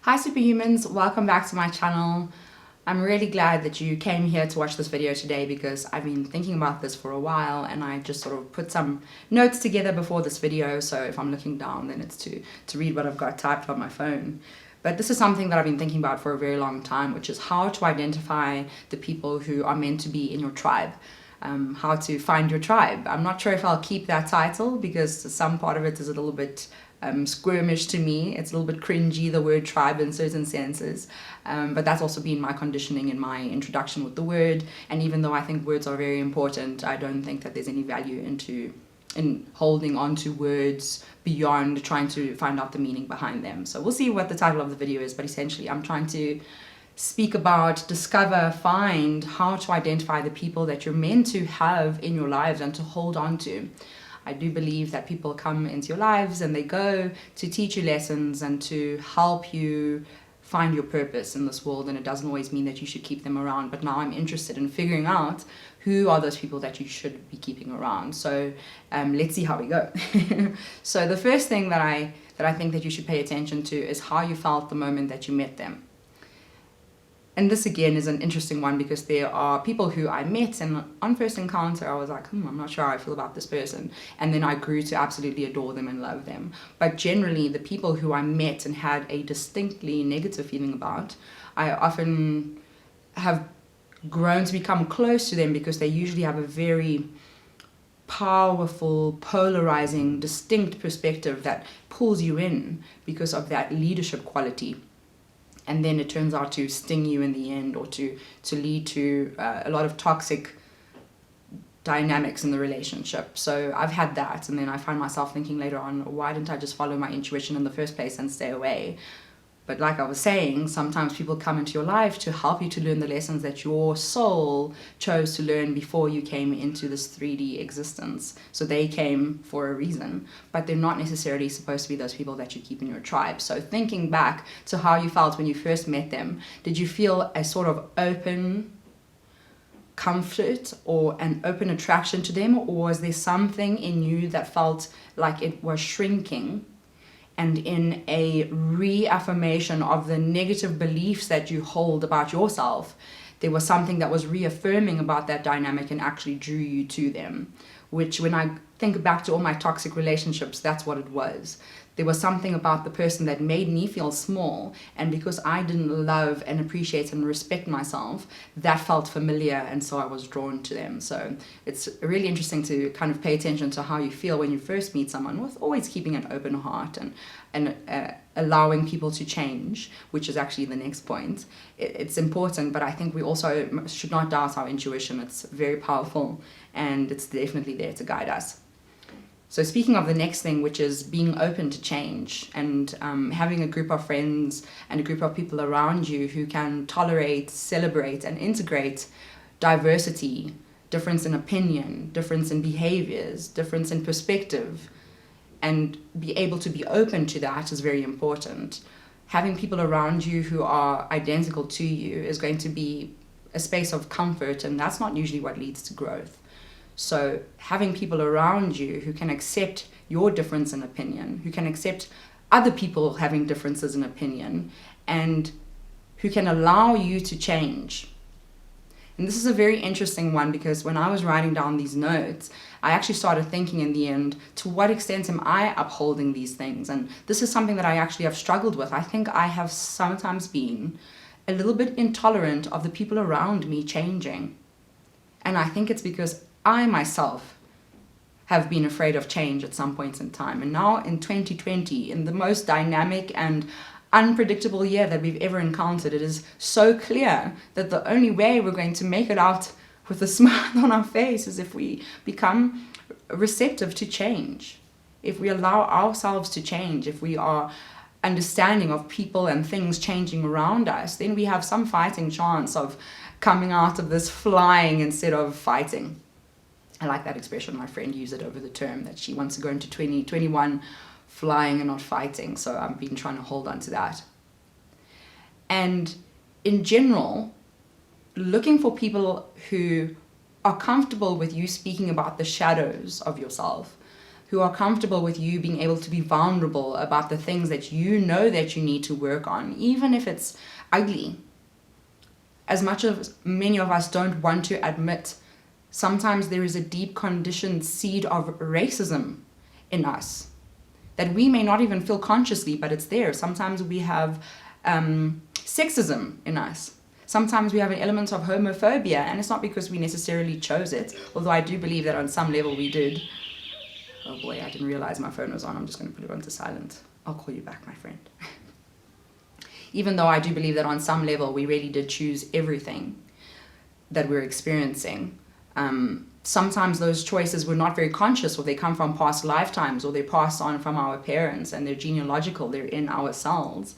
Hi superhumans, welcome back to my channel. I'm really glad that you came here to watch this video today because I've been thinking about this for a while and I just sort of put some notes together before this video, so if I'm looking down then it's to read what I've got typed on my phone. But this is something that I've been thinking about for a very long time, which is how to identify the people who are meant to be in your tribe. How to find your tribe. I'm not sure if I'll keep that title because some part of it is a little bit squirmish to me. It's a little bit cringy, the word tribe in certain senses, but that's also been my conditioning in my introduction with the word. And even though I think words are very important, I don't think that there's any value in holding on to words beyond trying to find out the meaning behind them. So we'll see what the title of the video is, but essentially I'm trying to speak about, discover, find how to identify the people that you're meant to have in your lives and to hold on to. I do believe that people come into your lives and they go to teach you lessons and to help you find your purpose in this world, and it doesn't always mean that you should keep them around. But now I'm interested in figuring out who are those people that you should be keeping around. So let's see how we go. So the first thing that I think that you should pay attention to is how you felt the moment that you met them. And this again is an interesting one because there are people who I met and on first encounter I was like, I'm not sure how I feel about this person. And then I grew to absolutely adore them and love them. But generally the people who I met and had a distinctly negative feeling about, I often have grown to become close to them because they usually have a very powerful, polarizing, distinct perspective that pulls you in because of that leadership quality. And then it turns out to sting you in the end, or to lead to a lot of toxic dynamics in the relationship. So I've had that, and then I find myself thinking later on, why didn't I just follow my intuition in the first place and stay away? But like I was saying, sometimes people come into your life to help you to learn the lessons that your soul chose to learn before you came into this 3D existence. So they came for a reason, but they're not necessarily supposed to be those people that you keep in your tribe. So thinking back to how you felt when you first met them, did you feel a sort of open comfort or an open attraction to them, or was there something in you that felt like it was shrinking? And in a reaffirmation of the negative beliefs that you hold about yourself, there was something that was reaffirming about that dynamic and actually drew you to them. Which, when I think back to all my toxic relationships, that's what it was. There was something about the person that made me feel small, and because I didn't love and appreciate and respect myself, that felt familiar, and so I was drawn to them. So it's really interesting to kind of pay attention to how you feel when you first meet someone, with always keeping an open heart and allowing people to change, which is actually the next point. It's important, but I think we also should not doubt our intuition. It's very powerful, and it's definitely there to guide us. So speaking of the next thing, which is being open to change and having a group of friends and a group of people around you who can tolerate, celebrate, and integrate diversity, difference in opinion, difference in behaviors, difference in perspective, and be able to be open to that is very important. Having people around you who are identical to you is going to be a space of comfort, and that's not usually what leads to growth. So having people around you who can accept your difference in opinion, who can accept other people having differences in opinion, and who can allow you to change. And this is a very interesting one because when I was writing down these notes, I actually started thinking in the end, to what extent am I upholding these things? And this is something that I actually have struggled with. I think I have sometimes been a little bit intolerant of the people around me changing. And I think it's because I myself have been afraid of change at some points in time. And now in 2020, in the most dynamic and unpredictable year that we've ever encountered, it is so clear that the only way we're going to make it out with a smile on our face is if we become receptive to change. If we allow ourselves to change, if we are understanding of people and things changing around us, then we have some fighting chance of coming out of this flying instead of fighting. I like that expression. My friend used it over the term that she wants to go into 2021 flying and not fighting. So I've been trying to hold on to that. And in general, looking for people who are comfortable with you speaking about the shadows of yourself, who are comfortable with you being able to be vulnerable about the things that you know that you need to work on, even if it's ugly. As much as many of us don't want to admit, sometimes there is a deep conditioned seed of racism in us that we may not even feel consciously, but it's there. Sometimes we have sexism in us. Sometimes we have an element of homophobia, and it's not because we necessarily chose it, although I do believe that on some level we did. Oh boy, I didn't realize my phone was on. I'm just going to put it onto silent. I'll call you back, my friend. Even though I do believe that on some level we really did choose everything that we're experiencing, sometimes those choices were not very conscious, or they come from past lifetimes, or they pass on from our parents, and they're genealogical, they're in our cells.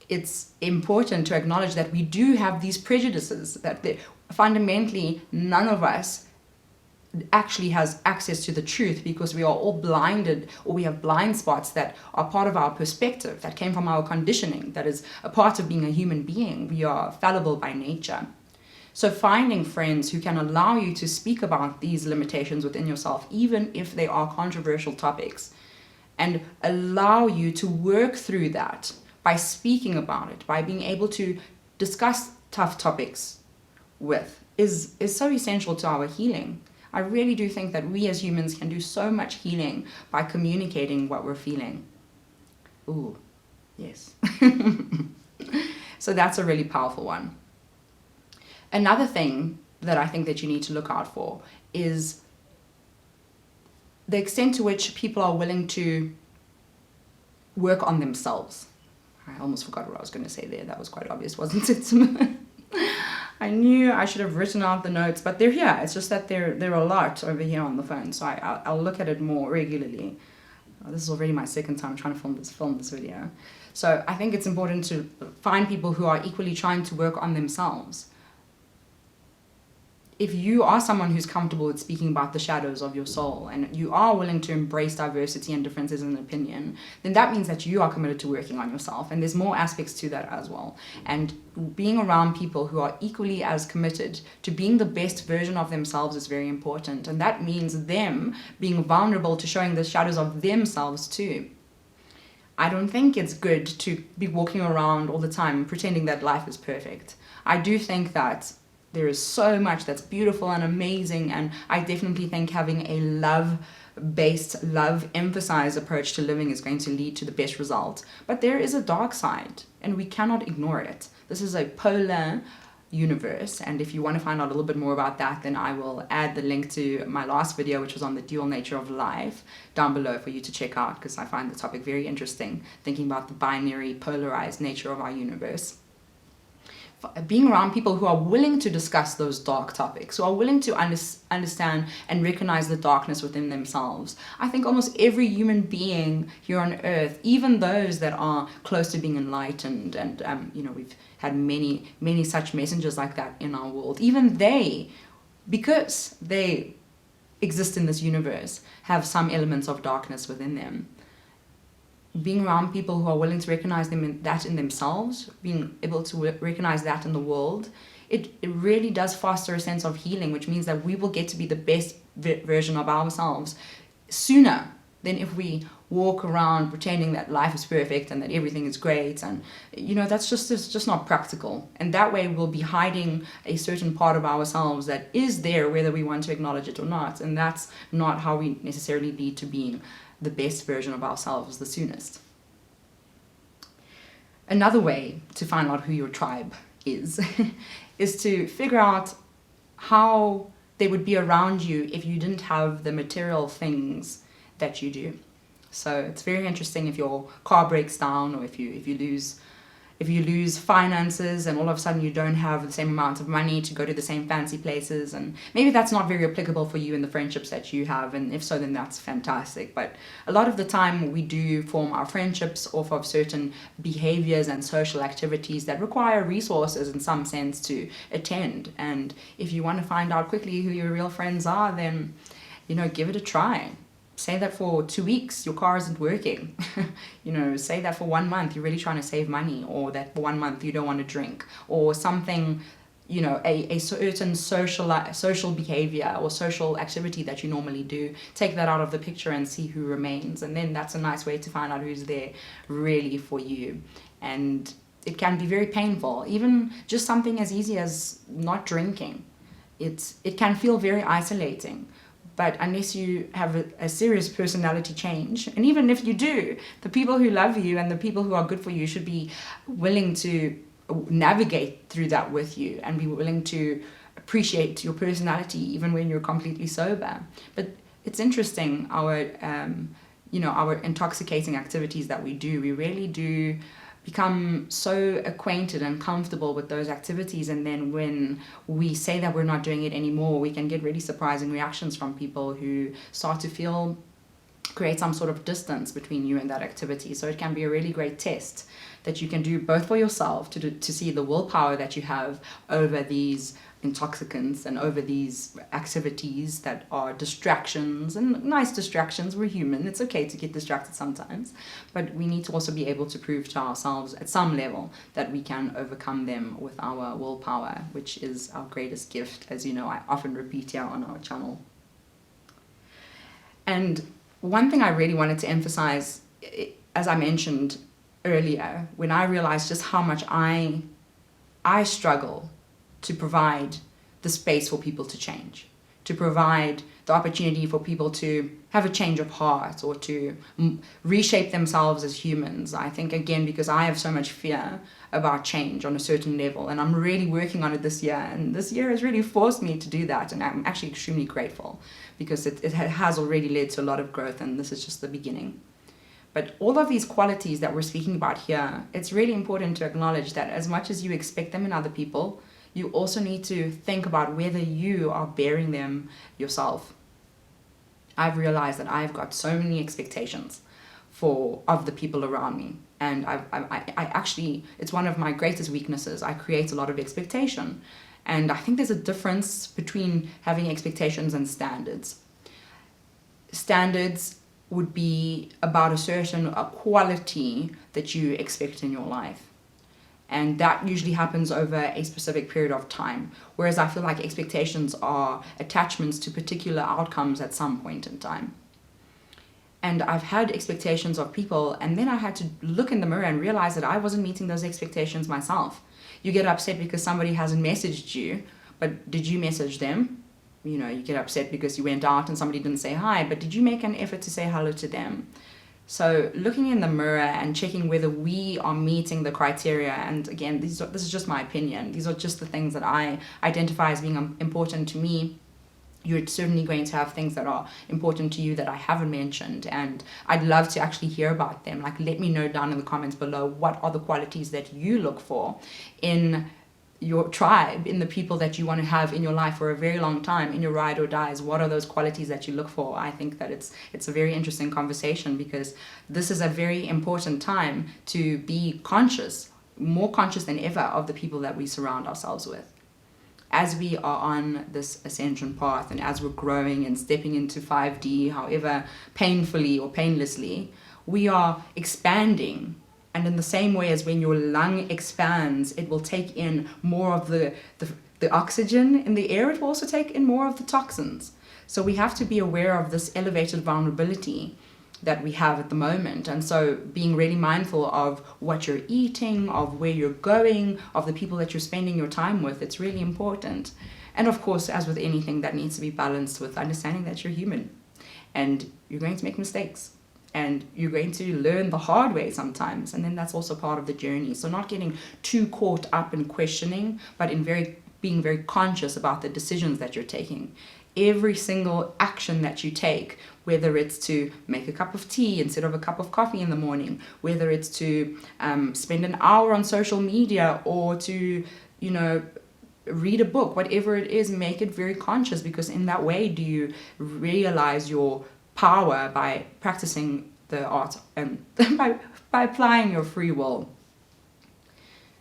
It's important to acknowledge that we do have these prejudices, that fundamentally none of us actually has access to the truth, because we are all blinded, or we have blind spots that are part of our perspective, that came from our conditioning, that is a part of being a human being. We are fallible by nature. So finding friends who can allow you to speak about these limitations within yourself, even if they are controversial topics, and allow you to work through that by speaking about it, by being able to discuss tough topics with, is so essential to our healing. I really do think that we as humans can do so much healing by communicating what we're feeling. Ooh, yes. So that's a really powerful one. Another thing that I think that you need to look out for is the extent to which people are willing to work on themselves. I almost forgot what I was going to say there. That was quite obvious, wasn't it? I knew I should have written out the notes, but they're here. It's just that they're a lot over here on the phone, so I'll look at it more regularly. This is already my second time trying to film this video. So I think it's important to find people who are equally trying to work on themselves. If you are someone who's comfortable with speaking about the shadows of your soul, and you are willing to embrace diversity and differences in opinion, then that means that you are committed to working on yourself. And there's more aspects to that as well. And being around people who are equally as committed to being the best version of themselves is very important. And that means them being vulnerable to showing the shadows of themselves too. I don't think it's good to be walking around all the time pretending that life is perfect. I do think that there is so much that's beautiful and amazing, and I definitely think having a love-based, love-emphasized approach to living is going to lead to the best result. But there is a dark side, and we cannot ignore it. This is a polar universe, and if you want to find out a little bit more about that, then I will add the link to my last video, which was on the dual nature of life, down below for you to check out, because I find the topic very interesting, thinking about the binary, polarized nature of our universe. Being around people who are willing to discuss those dark topics, who are willing to understand and recognize the darkness within themselves. I think almost every human being here on earth, even those that are close to being enlightened, and we've had many such messengers like that in our world, even they, because they exist in this universe, have some elements of darkness within them. Being around people who are willing to recognize that in themselves, being able to recognize that in the world, it really does foster a sense of healing, which means that we will get to be the best version of ourselves sooner than if we walk around pretending that life is perfect and that everything is great. And it's just not practical, and that way we'll be hiding a certain part of ourselves that is there whether we want to acknowledge it or not, and that's not how we necessarily lead to being the best version of ourselves the soonest. Another way to find out who your tribe is is to figure out how they would be around you if you didn't have the material things that you do. So it's very interesting if your car breaks down, or if you lose finances and all of a sudden you don't have the same amount of money to go to the same fancy places, and maybe that's not very applicable for you in the friendships that you have, and if so, then that's fantastic. But a lot of the time we do form our friendships off of certain behaviors and social activities that require resources in some sense to attend, and if you want to find out quickly who your real friends are, then give it a try. Say that for 2 weeks your car isn't working. Say that for 1 month you're really trying to save money, or that for 1 month you don't want to drink, or something a certain social behavior or social activity that you normally do, take that out of the picture and see who remains. And then that's a nice way to find out who's there really for you. And it can be very painful, even just something as easy as not drinking. It can feel very isolating. But unless you have a serious personality change, and even if you do, the people who love you and the people who are good for you should be willing to navigate through that with you and be willing to appreciate your personality even when you're completely sober. But it's interesting, our intoxicating activities that we do, we really do become so acquainted and comfortable with those activities, and then when we say that we're not doing it anymore, we can get really surprising reactions from people who start to create some sort of distance between you and that activity. So it can be a really great test that you can do both for yourself to see the willpower that you have over these intoxicants and over these activities that are distractions, and nice distractions. We're human, it's okay to get distracted sometimes, but we need to also be able to prove to ourselves at some level that we can overcome them with our willpower, which is our greatest gift, as you know, I often repeat here on our channel. And one thing I really wanted to emphasize, as I mentioned earlier, when I realized just how much I struggle to provide the space for people to change, to provide the opportunity for people to have a change of heart or to reshape themselves as humans. I think, again, because I have so much fear about change on a certain level, and I'm really working on it this year, and this year has really forced me to do that, and I'm actually extremely grateful because it has already led to a lot of growth, and this is just the beginning. But all of these qualities that we're speaking about here, it's really important to acknowledge that as much as you expect them in other people, you also need to think about whether you are bearing them yourself. I've realized that I've got so many expectations of the people around me, and I actually, it's one of my greatest weaknesses. I create a lot of expectation, and I think there's a difference between having expectations and standards. Standards would be about a certain quality that you expect in your life. And that usually happens over a specific period of time. Whereas I feel like expectations are attachments to particular outcomes at some point in time. And I've had expectations of people, and then I had to look in the mirror and realize that I wasn't meeting those expectations myself. You get upset because somebody hasn't messaged you, but did you message them? You get upset because you went out and somebody didn't say hi, but did you make an effort to say hello to them? So looking in the mirror and checking whether we are meeting the criteria, and again, this is just my opinion. These are just the things that I identify as being important to me. You're certainly going to have things that are important to you that I haven't mentioned, and I'd love to actually hear about them. Like, let me know down in the comments below, what are the qualities that you look for in your tribe, in the people that you want to have in your life for a very long time, in your ride or dies. What are those qualities that you look for? I think that it's a very interesting conversation, because this is a very important time to be conscious, more conscious than ever, of the people that we surround ourselves with. As we are on this ascension path, and as we're growing and stepping into 5D, however painfully or painlessly, we are expanding. And in the same way as when your lung expands, it will take in more of the oxygen in the air, it will also take in more of the toxins. So we have to be aware of this elevated vulnerability that we have at the moment. And so being really mindful of what you're eating, of where you're going, of the people that you're spending your time with, it's really important. And of course, as with anything, that needs to be balanced with understanding that you're human and you're going to make mistakes. And you're going to learn the hard way sometimes, and then that's also part of the journey. So not getting too caught up in questioning, but in being very conscious about the decisions that you're taking. Every single action that you take, whether it's to make a cup of tea instead of a cup of coffee in the morning, whether it's to spend an hour on social media, or to, read a book, whatever it is, make it very conscious, because in that way do you realize your power by practicing the art and by applying your free will.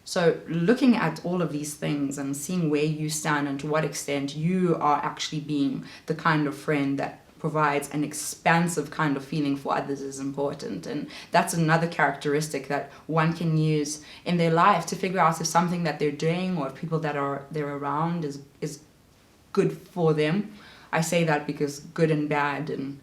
So looking at all of these things and seeing where you stand and to what extent you are actually being the kind of friend that provides an expansive kind of feeling for others is important. And that's another characteristic that one can use in their life to figure out if something that they're doing or if people that they're around is good for them. I say that because good and bad and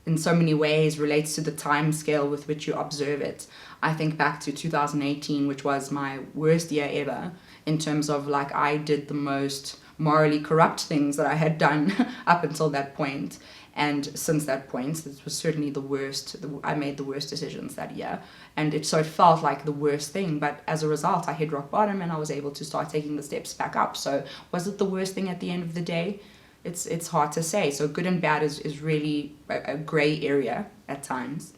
in so many ways relates to the time scale with which you observe it. I think back to 2018, which was my worst year ever, in terms of like I did the most morally corrupt things that I had done up until that point. And since that point, this was certainly the worst. I made the worst decisions that year. And it felt like the worst thing. But as a result, I hit rock bottom and I was able to start taking the steps back up. So was it the worst thing at the end of the day? It's hard to say. So good and bad is really a gray area at times.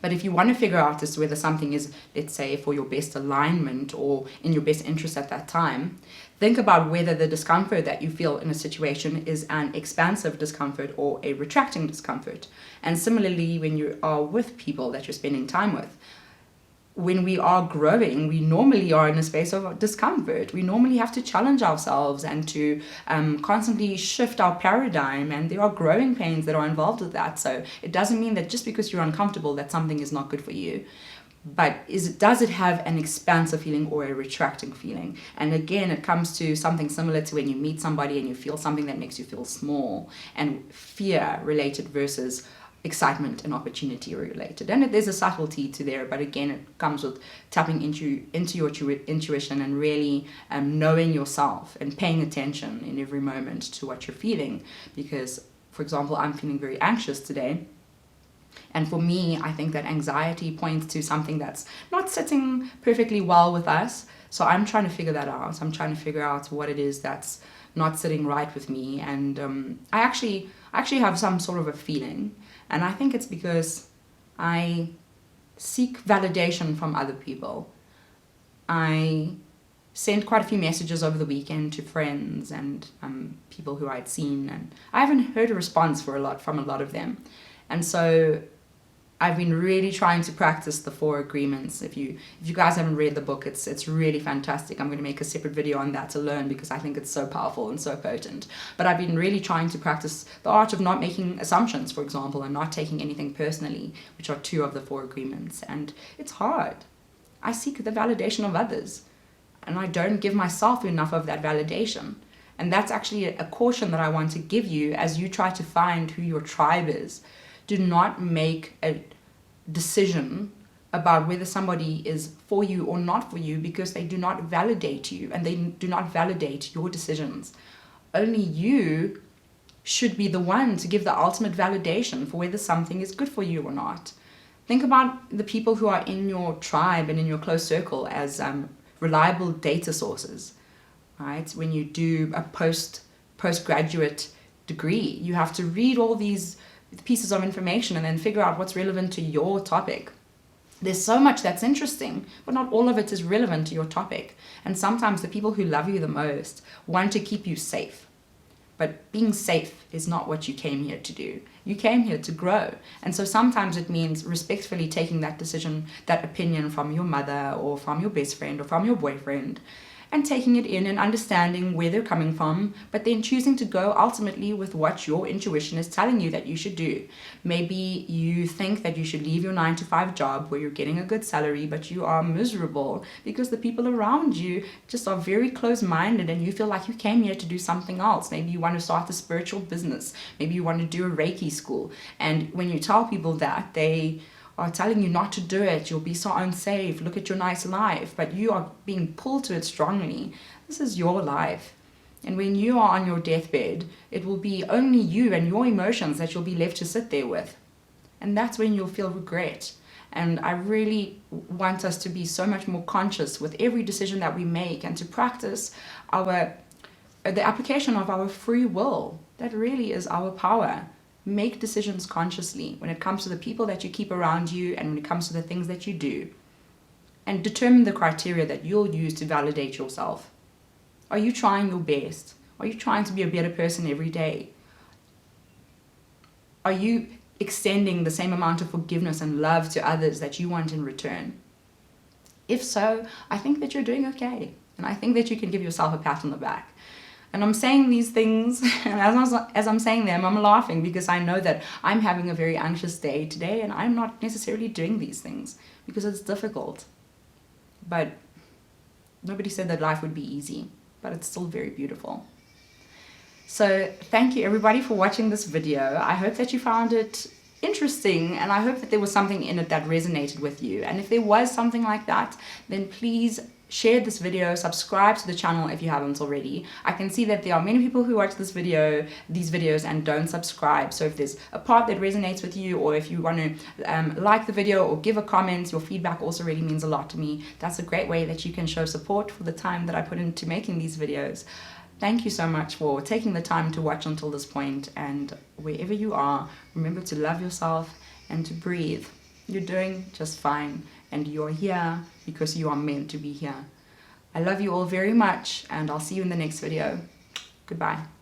But if you want to figure out as to whether something is, let's say, for your best alignment or in your best interest at that time, think about whether the discomfort that you feel in a situation is an expansive discomfort or a retracting discomfort. And similarly, when you are with people that you're spending time with, when we are growing, we normally are in a space of discomfort. We normally have to challenge ourselves and to constantly shift our paradigm, and there are growing pains that are involved with that. So it doesn't mean that just because you're uncomfortable that something is not good for you. But does it have an expansive feeling or a retracting feeling? And again, it comes to something similar to when you meet somebody and you feel something that makes you feel small and fear related versus excitement and opportunity related. And there's a subtlety to there, but again, it comes with tapping into your intuition and really knowing yourself and paying attention in every moment to what you're feeling. Because, for example, I'm feeling very anxious today. And for me, I think that anxiety points to something that's not sitting perfectly well with us. So I'm trying to figure that out. I'm trying to figure out what it is that's not sitting right with me. And I actually have some sort of a feeling. And I think it's because I seek validation from other people. I sent quite a few messages over the weekend to friends and people who I'd seen, and I haven't heard a response from a lot of them. And so I've been really trying to practice the 4 agreements. If you guys haven't read the book, it's really fantastic. I'm going to make a separate video on that alone because I think it's so powerful and so potent. But I've been really trying to practice the art of not making assumptions, for example, and not taking anything personally, which are 2 of the 4 agreements. And it's hard. I seek the validation of others, and I don't give myself enough of that validation. And that's actually a caution that I want to give you as you try to find who your tribe is. Do not make a decision about whether somebody is for you or not for you because they do not validate you and they do not validate your decisions. Only you should be the one to give the ultimate validation for whether something is good for you or not. Think about the people who are in your tribe and in your close circle as reliable data sources, right? When you do a postgraduate degree, you have to read all these pieces of information and then figure out what's relevant to your topic. There's so much that's interesting, but not all of it is relevant to your topic. And sometimes the people who love you the most want to keep you safe. But being safe is not what you came here to do. You came here to grow. And so sometimes it means respectfully taking that decision, that opinion from your mother or from your best friend or from your boyfriend, and taking it in and understanding where they're coming from, but then choosing to go ultimately with what your intuition is telling you that you should do. Maybe you think that you should leave your 9-to-5 job where you're getting a good salary, but you are miserable because the people around you just are very close-minded and you feel like you came here to do something else. Maybe you want to start a spiritual business. Maybe you want to do a Reiki school. And when you tell people that, they are telling you not to do it, you'll be so unsafe, look at your nice life, but you are being pulled to it strongly. This is your life. And when you are on your deathbed, it will be only you and your emotions that you'll be left to sit there with. And that's when you'll feel regret. And I really want us to be so much more conscious with every decision that we make and to practice the application of our free will. That really is our power. Make decisions consciously when it comes to the people that you keep around you and when it comes to the things that you do. And determine the criteria that you'll use to validate yourself. Are you trying your best? Are you trying to be a better person every day? Are you extending the same amount of forgiveness and love to others that you want in return? If so, I think that you're doing okay. And I think that you can give yourself a pat on the back. And I'm saying these things, and as I'm saying them, I'm laughing because I know that I'm having a very anxious day today, and I'm not necessarily doing these things because it's difficult. But nobody said that life would be easy, but it's still very beautiful. So thank you everybody for watching this video. I hope that you found it interesting, and I hope that there was something in it that resonated with you. And if there was something like that, then please share this video, subscribe to the channel if you haven't already. I can see that there are many people who watch these videos and don't subscribe. So if there's a part that resonates with you, or if you want to like the video or give a comment, your feedback also really means a lot to me. That's a great way that you can show support for the time that I put into making these videos. Thank you so much for taking the time to watch until this point, and wherever you are, remember to love yourself and to breathe. You're doing just fine, and you're here because you are meant to be here. I love you all very much, and I'll see you in the next video. Goodbye.